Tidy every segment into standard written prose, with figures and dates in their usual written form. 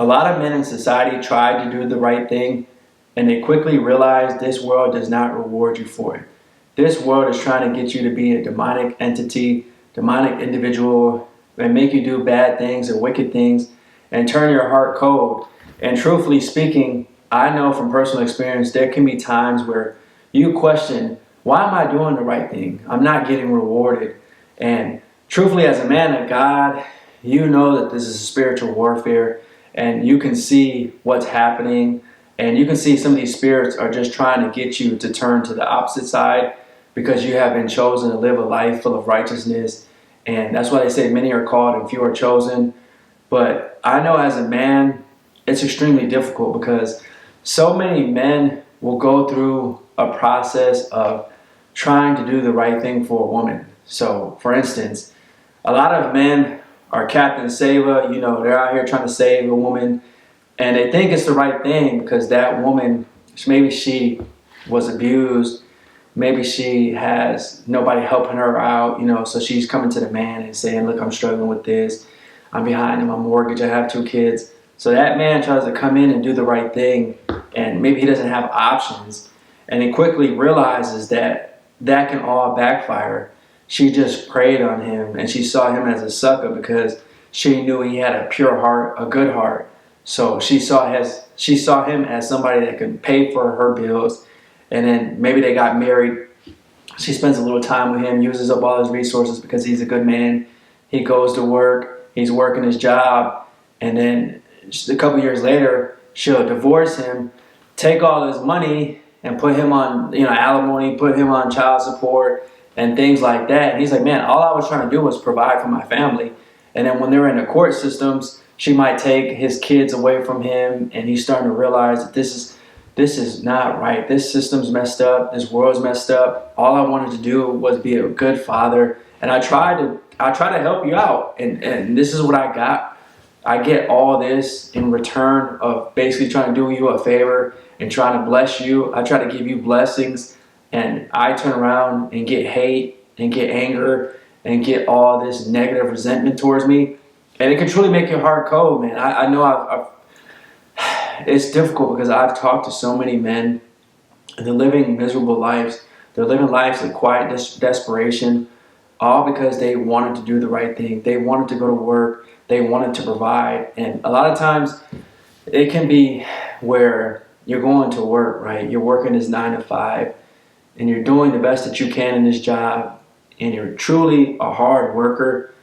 a lot of men in society try to do the right thing, and they quickly realize this world does not reward you for it. This world is trying to get you to be a demonic entity, demonic individual, and make you do bad things and wicked things and turn your heart cold. And truthfully speaking, I know from personal experience there can be times where you question, why am I doing the right thing? I'm not getting rewarded. And truthfully, as a man of God, you know that this is a spiritual warfare, and you can see what's happening, and you can see some of these spirits are just trying to get you to turn to the opposite side because you have been chosen to live a life full of righteousness. And that's why they say many are called and few are chosen. But I know as a man, it's extremely difficult because so many men will go through a process of trying to do the right thing for a woman. So, for instance, a lot of men are Captain Saver, they're out here trying to save a woman, and they think it's the right thing because that woman, maybe she was abused, maybe she has nobody helping her out, so she's coming to the man and saying, look, I'm struggling with this, I'm behind in my mortgage, I have 2 kids. So that man tries to come in and do the right thing, and maybe he doesn't have options, and he quickly realizes that that can all backfire. She just preyed on him, and she saw him as a sucker because she knew he had a pure heart, a good heart. So she saw him as somebody that could pay for her bills, and then maybe they got married. She spends a little time with him, uses up all his resources because he's a good man. He goes to work, he's working his job, and then a couple years later, she'll divorce him, take all his money, and put him on, alimony, put him on child support, and things like that. And he's like, man, all I was trying to do was provide for my family. And then when they're in the court systems, she might take his kids away from him, and he's starting to realize that this is not right. This system's messed up. This world's messed up. All I wanted to do was be a good father, and I try to help you out, and this is what I got. I get all this in return of basically trying to do you a favor and trying to bless you. I try to give you blessings, and I turn around and get hate and get anger and get all this negative resentment towards me. And it can truly make your heart cold, man. I know it's difficult because I've talked to so many men, and they're living miserable lives. They're living lives of quiet desperation, all because they wanted to do the right thing. They wanted to go to work. They wanted to provide. And a lot of times it can be where you're going to work, right? You're working this 9 to 5, and you're doing the best that you can in this job, and you're truly a hard worker,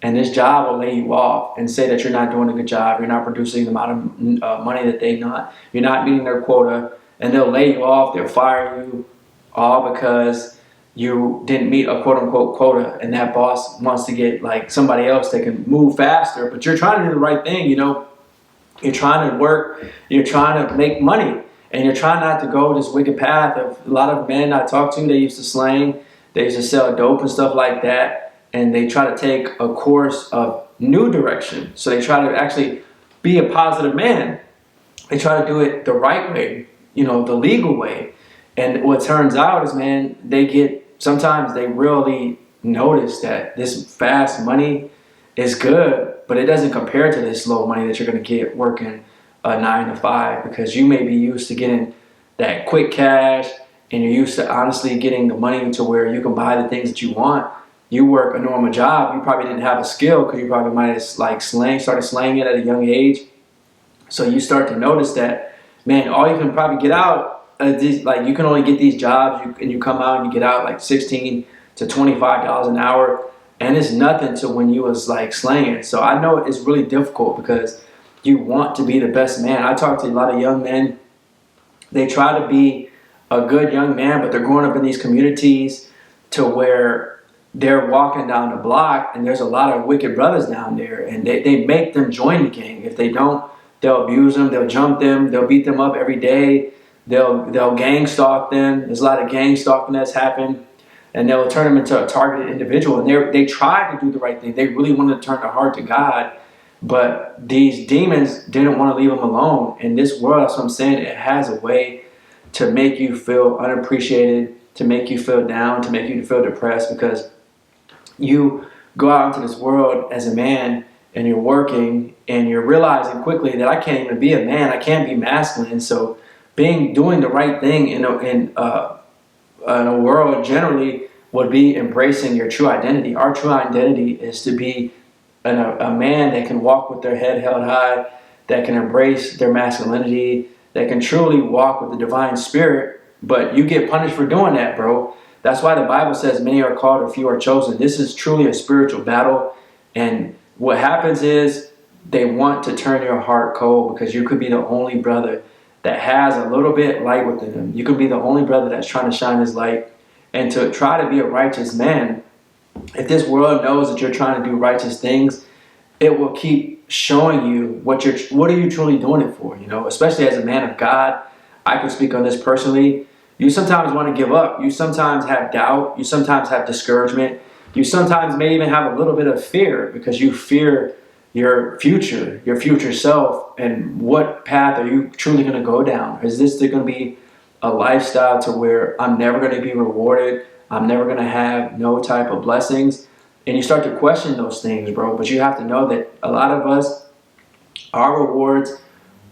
and this job will lay you off and say that you're not doing a good job, you're not producing the amount of money that you're not meeting their quota, and they'll lay you off, they'll fire you, all because you didn't meet a quote-unquote quota, and that boss wants to get like somebody else that can move faster. But you're trying to do the right thing, you're trying to work, you're trying to make money, and you're trying not to go this wicked path of a lot of men I talk to. They used to slang, they used to sell dope and stuff like that, and they try to take a course of new direction. So they try to actually be a positive man. They try to do it the right way, the legal way. And what turns out is, man, sometimes they really notice that this fast money is good, but it doesn't compare to this slow money that you're going to get working a 9 to 5, because you may be used to getting that quick cash, and you're used to honestly getting the money to where you can buy the things that you want. You work a normal job, you probably didn't have a skill because you probably might have started slaying it at a young age. So you start to notice that, man, all you can probably get out, you can only get these jobs, and you come out and you get out like $16 to $25 an hour, and it's nothing to when you was like slaying. So I know it's really difficult because you want to be the best man. I talk to a lot of young men. They try to be a good young man, but they're growing up in these communities to where they're walking down the block, and there's a lot of wicked brothers down there, and they make them join the gang. If they don't, they'll abuse them, they'll jump them, they'll beat them up every day, they'll gang stalk them. There's a lot of gang stalking that's happened, and they'll turn them into a targeted individual. And they try to do the right thing. They really wanted to turn their heart to God, but these demons didn't want to leave them alone. In this world, that's what I'm saying, it has a way to make you feel unappreciated, to make you feel down, to make you feel depressed, because you go out into this world as a man and you're working and you're realizing quickly that I can't even be a man, I can't be masculine. So doing the right thing in a world generally would be embracing your true identity. Our true identity is to be a man that can walk with their head held high, that can embrace their masculinity, that can truly walk with the divine spirit. But you get punished for doing that, bro. That's why the Bible says many are called or few are chosen. This is truly a spiritual battle. And what happens is they want to turn your heart cold because you could be the only brother that has a little bit light within him. You could be the only brother that's trying to shine his light. And to try to be a righteous man, if this world knows that you're trying to do righteous things, it will keep showing you what are you truly doing it for, you know, especially as a man of God. I can speak on this personally. You sometimes want to give up. You sometimes have doubt. You sometimes have discouragement. You sometimes may even have a little bit of fear because you fear your future self, and what path are you truly going to go down? Is this going to be a lifestyle to where I'm never going to be rewarded? I'm never going to have no type of blessings? And you start to question those things, bro. But you have to know that a lot of us, our rewards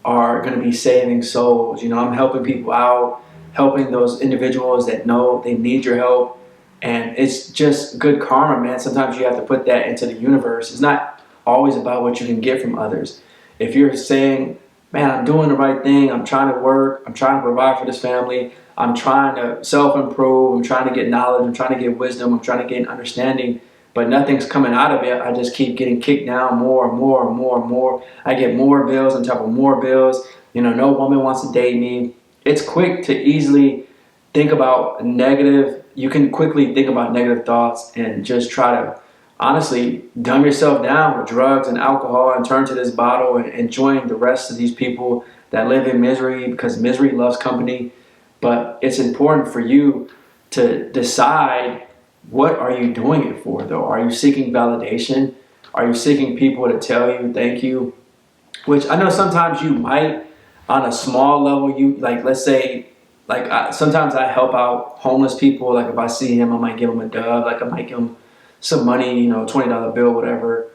are going to be saving souls. You know, I'm helping people out, helping those individuals that know they need your help. And it's just good karma, man. Sometimes you have to put that into the universe. It's not always about what you can get from others. If you're saying, man, I'm doing the right thing, I'm trying to work, I'm trying to provide for this family, I'm trying to self-improve, I'm trying to get knowledge, I'm trying to get wisdom, I'm trying to get understanding, but nothing's coming out of it. I just keep getting kicked down more and more and more and more. I get more bills on top of more bills. You know, no woman wants to date me. It's quick to easily think about negative. You can quickly think about negative thoughts and just try to honestly dumb yourself down with drugs and alcohol and turn to this bottle and join the rest of these people that live in misery, because misery loves company. But it's important for you to decide, what are you doing it for, though? Are you seeking validation? Are you seeking people to tell you thank you? Which I know sometimes you might, on a small level. You, like, let's say, like, sometimes I help out homeless people. Like if I see him, I might give him a dub. Like I might give him some money, you know, $20 bill, whatever.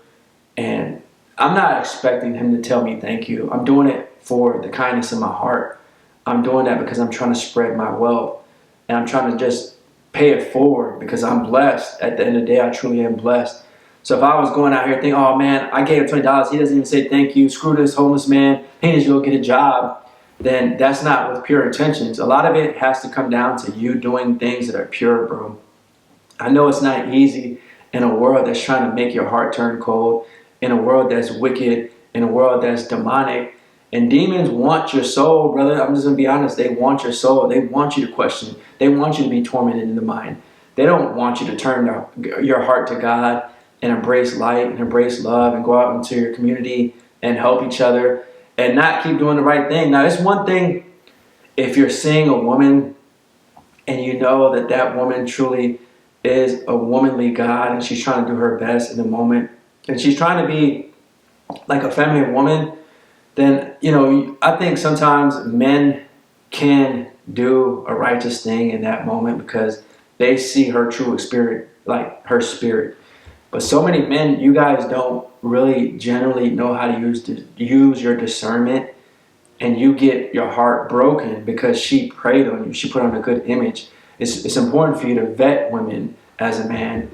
And I'm not expecting him to tell me thank you. I'm doing it for the kindness in my heart. I'm doing that because I'm trying to spread my wealth. And I'm trying to just pay it forward because I'm blessed. At the end of the day, I truly am blessed. So if I was going out here thinking, oh man, I gave him $20, he doesn't even say thank you, screw this homeless man, he needs to go get a job, then that's not with pure intentions. A lot of it has to come down to you doing things that are pure, bro. I know it's not easy in a world that's trying to make your heart turn cold, in a world that's wicked, in a world that's demonic. And demons want your soul, brother. I'm just going to be honest. They want your soul. They want you to question. They want you to be tormented in the mind. They don't want you to turn your heart to God and embrace light and embrace love and go out into your community and help each other and not keep doing the right thing. Now, it's one thing if you're seeing a woman and you know that that woman truly is a womanly God and she's trying to do her best in the moment and she's trying to be like a feminine woman, then, you know, I think sometimes men can do a righteous thing in that moment because they see her true spirit, like her spirit. But so many men, you guys don't really generally know how to use your discernment, and you get your heart broken because she preyed on you. She put on a good image. It's important for you to vet women as a man.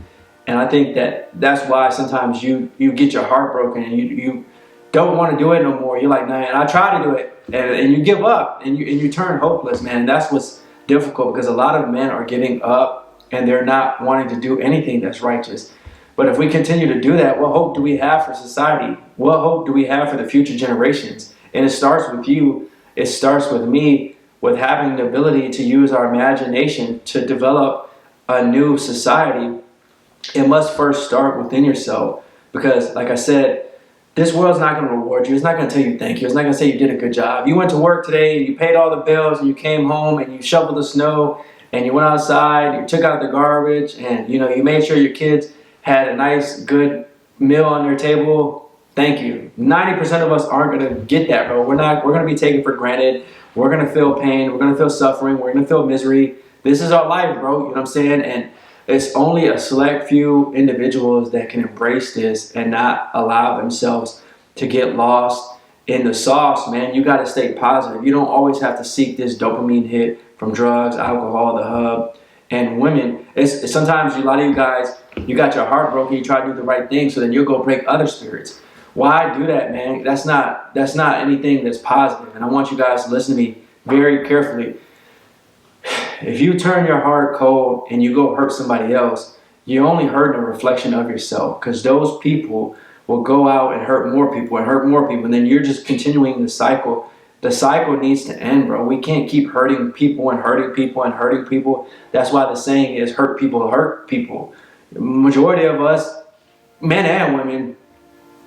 And I think that's why sometimes you get your heart broken and you don't want to do it no more. You're like, man, I try to do it. And you give up and you turn hopeless, man. And that's what's difficult because a lot of men are giving up and they're not wanting to do anything that's righteous. But if we continue to do that, what hope do we have for society? What hope do we have for the future generations? And it starts with you. It starts with me, with having the ability to use our imagination to develop a new society. It must first start within yourself. Because, like I said, this world's not going to reward you. It's not going to tell you thank you. It's not going to say you did a good job. You went to work today, and you paid all the bills, and you came home, and you shoveled the snow, and you went outside, you took out the garbage, and you made sure your kids had a nice, good meal on their table. Thank you. 90% of us aren't going to get that, bro. We're going to be taken for granted. We're going to feel pain. We're going to feel suffering. We're going to feel misery. This is our life, bro. You know what I'm saying? And It's only a select few individuals that can embrace this and not allow themselves to get lost in the sauce, man. You got to stay positive. You don't always have to seek this dopamine hit from drugs, alcohol, the hub, and women. It's sometimes a lot of you guys, you got your heart broken, you try to do the right thing, so then you'll go break other spirits. Why do that, man? That's not anything that's positive. And I want you guys to listen to me very carefully. If you turn your heart cold and you go hurt somebody else, you're only hurting a reflection of yourself, because those people will go out and hurt more people and hurt more people, and then you're just continuing the cycle. The cycle needs to end, bro. We can't keep hurting people and hurting people and hurting people. That's why the saying is hurt people hurt people. The majority of us, men and women,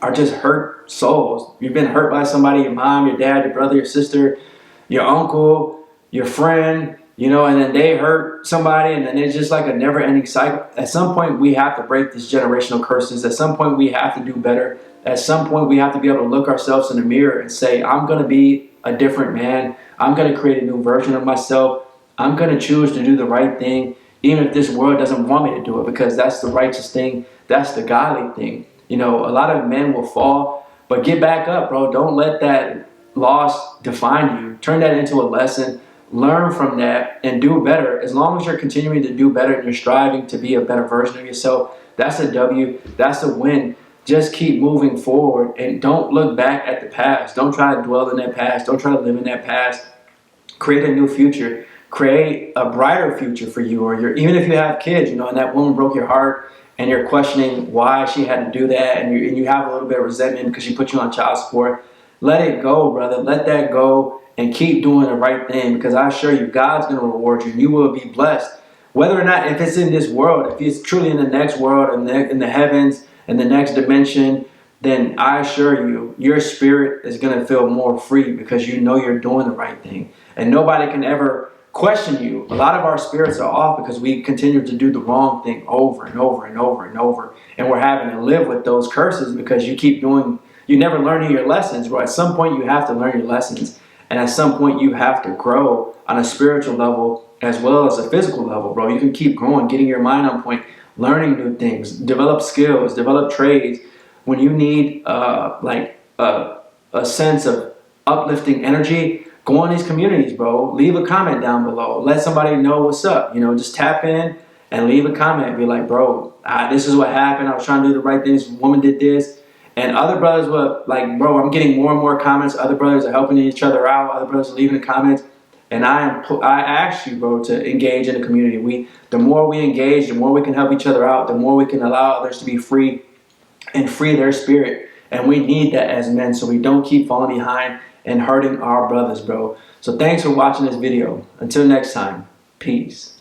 are just hurt souls. You've been hurt by somebody, your mom, your dad, your brother, your sister, your uncle, your friend, you know, and then they hurt somebody, and then it's just like a never-ending cycle. At some point, we have to break these generational curses. At some point, we have to do better. At some point, we have to be able to look ourselves in the mirror and say, I'm going to be a different man. I'm going to create a new version of myself. I'm going to choose to do the right thing, even if this world doesn't want me to do it, because that's the righteous thing. That's the godly thing. You know, a lot of men will fall, but get back up, bro. Don't let that loss define you. Turn that into a lesson. Learn from that and do better. As long as you're continuing to do better and you're striving to be a better version of yourself, that's a W. That's a win. Just keep moving forward and don't look back at the past. Don't try to dwell in that past. Don't try to live in that past. Create a new future. Create a brighter future for you, or even if you have kids, you know, and that woman broke your heart, and you're questioning why she had to do that, and you have a little bit of resentment because she put you on child support. Let it go, brother. Let that go and keep doing the right thing, because I assure you, God's going to reward you and you will be blessed. Whether or not, if it's in this world, if it's truly in the next world, in the heavens, in the next dimension, then I assure you, your spirit is going to feel more free because you know you're doing the right thing. And nobody can ever question you. A lot of our spirits are off because we continue to do the wrong thing over and over and over and over. And we're having to live with those curses because you keep doing, you never learning your lessons, bro. At some point you have to learn your lessons. And at some point you have to grow on a spiritual level as well as a physical level, bro. You can keep growing, getting your mind on point, learning new things, develop skills, develop trades. When you need a sense of uplifting energy, go on these communities, bro. Leave a comment down below. Let somebody know what's up. You know, just tap in and leave a comment. Be like, bro, this is what happened. I was trying to do the right thing. This woman did this. And other brothers were like, bro, I'm getting more and more comments. Other brothers are helping each other out. Other brothers are leaving comments. And I ask you, bro, to engage in the community. The more we engage, the more we can help each other out, the more we can allow others to be free and free their spirit. And we need that as men, so we don't keep falling behind and hurting our brothers, bro. So thanks for watching this video. Until next time, peace.